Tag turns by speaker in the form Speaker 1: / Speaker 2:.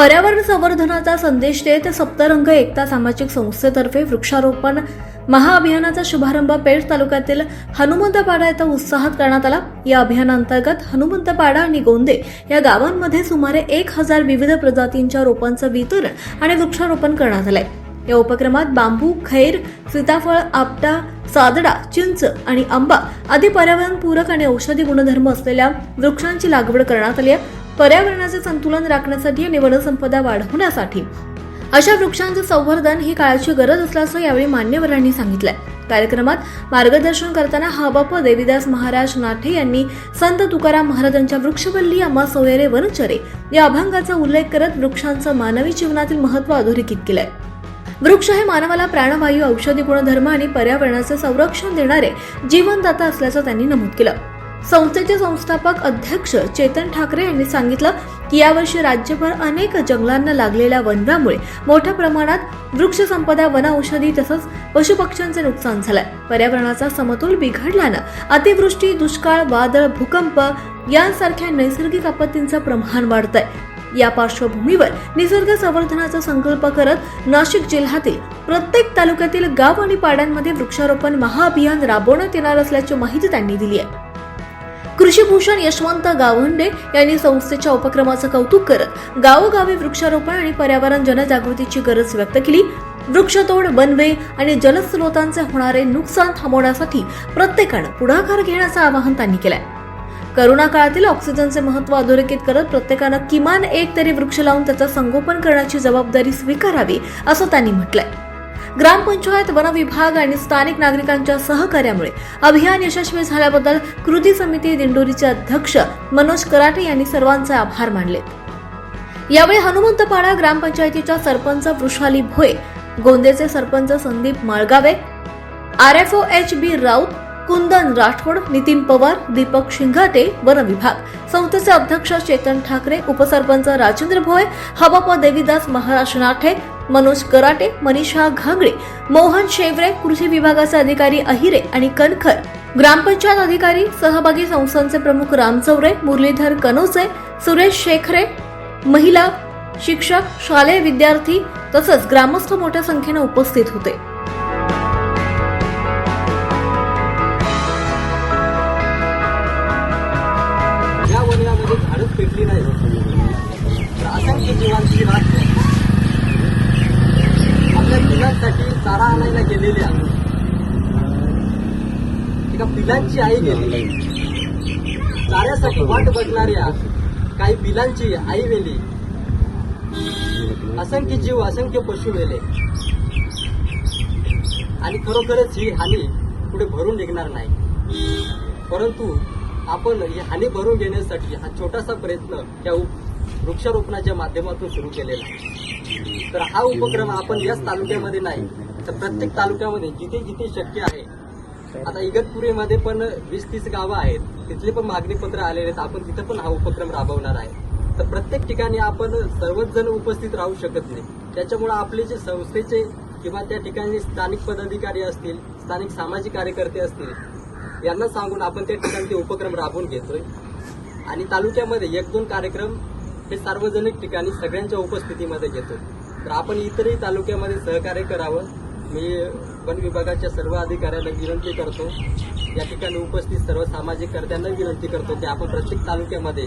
Speaker 1: पर्यावरण संवर्धनाचा संदेश देत सप्तरंग एकता सामाजिक संस्थेतर्फे वृक्षारोपण महाअभियानाचा शुभारंभ पेठ तालुक्यातील हनुमंतपाडा येथे उत्साहात करण्यात आला। या अभियानांतर्गत हनुमंतपाडा आणि गोंदे या गावांमध्ये सुमारे 1000 विविध प्रजातींच्या रोपांचं वितरण आणि वृक्षारोपण करण्यात आलंय। या उपक्रमात बांबू, खैर, सीताफळ, आपटा, सादडा, चिंच आणि आंबा आदी पर्यावरणपूरक आणि औषधी गुणधर्म असलेल्या वृक्षांची लागवड करण्यात आली आहे। पर्यावरणाचे संतुलन राखण्यासाठी आणि वनसंपदा वाढवण्यासाठी अशा वृक्षांचे संवर्धन ही काळाची गरज असल्याचं यावेळी मान्यवरांनी सांगितलंय। कार्यक्रमात मार्गदर्शन करताना हबाप देवीदास महाराज नाठे यांनी संत तुकाराम महाराजांच्या वृक्षवल्ली आम्हा सोयरे वनचरे या अभंगाचा उल्लेख करत वृक्षांचं मानवी जीवनातील महत्त्व अधोरेखित केलंय। वृक्ष हे मानवाला प्राणवायू, औषधी गुणधर्म आणि पर्यावरणाचे संरक्षण देणारे जीवनदाता असल्याचं त्यांनी नमूद केलं। संस्थेचे संस्थापक अध्यक्ष चेतन ठाकरे यांनी सांगितलं की यावर्षी राज्यभर अनेक जंगलांना लागलेल्या वनव्यामुळे मोठ्या प्रमाणात वृक्ष संपदा, वन औषधी तसंच पशुपक्ष्यांचे नुकसान झालंय। पर्यावरणाचा समतोल बिघडल्यानं अतिवृष्टी, दुष्काळ, वादळ, भूकंप यांसारख्या नैसर्गिक आपत्तींचं प्रमाण वाढतंय। या पार्श्वभूमीवर निसर्ग संवर्धनाचा संकल्प करत नाशिक जिल्ह्यातील प्रत्येक तालुक्यातील गाव आणि पाड्यांमध्ये वृक्षारोपण महाअभियान राबवण्यात येणार असल्याची माहिती त्यांनी दिली आहे। कृषीभूषण यशवंत गावंडे यांनी संस्थेच्या उपक्रमाचं कौतुक करत गावोगावी वृक्षारोपण आणि पर्यावरण जनजागृतीची गरज व्यक्त केली। वृक्षतोड, वनवे आणि जलस्रोतांचे होणारे नुकसान थांबवण्यासाठी प्रत्येकानं पुढाकार घेण्याचं आवाहन त्यांनी केलंय। करोना काळातील ऑक्सिजनचे महत्त्व अधोरेखित करत प्रत्येकानं किमान एक तरी वृक्ष लावून त्याचं संगोपन करण्याची जबाबदारी स्वीकारावी असं त्यांनी म्हटलंय। ग्रामपंचायत, वन विभाग आणि स्थानिक नागरिकांच्या सहकार्यामुळे अभियान यशस्वी झाल्याबद्दल कृती समिती दिंडोरीचे अध्यक्ष मनोज कराटे यांनी सर्वांचे आभार मानले। यावेळी हनुमंतपाडा ग्रामपंचायतीच्या सरपंच वृषाली भोये, गोंदेचे सरपंच संदीप माळगावे, RFO HB राऊत, कुंदन राठोड, नितीन पवार, दीपक शिंगाटे, वन विभाग, संस्थेचे अध्यक्ष चेतन ठाकरे, उपसरपंच राजेंद्र भोये, हबाप देवीदास महाराज नाठे, मनोज कराटे, मनीषा घागरे, मोहन शेवरे, कृषी विभागाचे अधिकारी अहिरे आणि कणखर, ग्रामपंचायत अधिकारी, सहभागी संस्थांचे प्रमुख राम चौरे, मुरलीधर कनोजे, सुरेश शेखरे, महिला, शिक्षक, शालेय विद्यार्थी तसंच ग्रामस्थ मोठ्या संख्येने उपस्थित होते।
Speaker 2: या वनामध्ये झाडच पेटली नाही तर असंख्य जीवांची राख आपल्या पिलांसाठी चारा आणायला गेलेल्या एका पिलांची आई गेली, चाऱ्यासाठी वाट बघणाऱ्या काही पिलांची आई गेली, असंख्य जीव, असंख्य पशु गेले आणि खरोखरच ही हानी पुढे भरून निघणार नाही। परंतु आपण ही हानी भरून घेण्यासाठी हा छोटासा प्रयत्न या वृक्षारोपणाच्या माध्यमातून सुरू केलेला आहे। तर हा उपक्रम आपण याच तालुक्यामध्ये नाही तर प्रत्येक तालुक्यामध्ये जिथे जिथे शक्य आहे, आता इगतपुरीमध्ये पण 20-30 गावं आहेत, तिथले पण मागणीपत्र आलेले आहेत, आपण तिथे पण हा उपक्रम राबवणार आहे। तर प्रत्येक ठिकाणी आपण सर्वच जण उपस्थित राहू शकत नाही, त्याच्यामुळे आपले जे संस्थेचे किंवा त्या ठिकाणी स्थानिक पदाधिकारी असतील, स्थानिक सामाजिक कार्यकर्ते असतील, यांना सांगून आपण त्या ठिकाणी ते उपक्रम राबवून घेतोय आणि तालुक्यामध्ये 1-2 कार्यक्रम हे सार्वजनिक ठिकाणी सगळ्यांच्या उपस्थितीमध्ये घेतो। तर आपण इतरही तालुक्यामध्ये सहकार्य करावं मी वन विभागाच्या सर्व अधिकाऱ्यांना विनंती करतो, या ठिकाणी उपस्थित सर्व सामाजिक कर्त्यांना विनंती करतो की आपण प्रत्येक तालुक्यामध्ये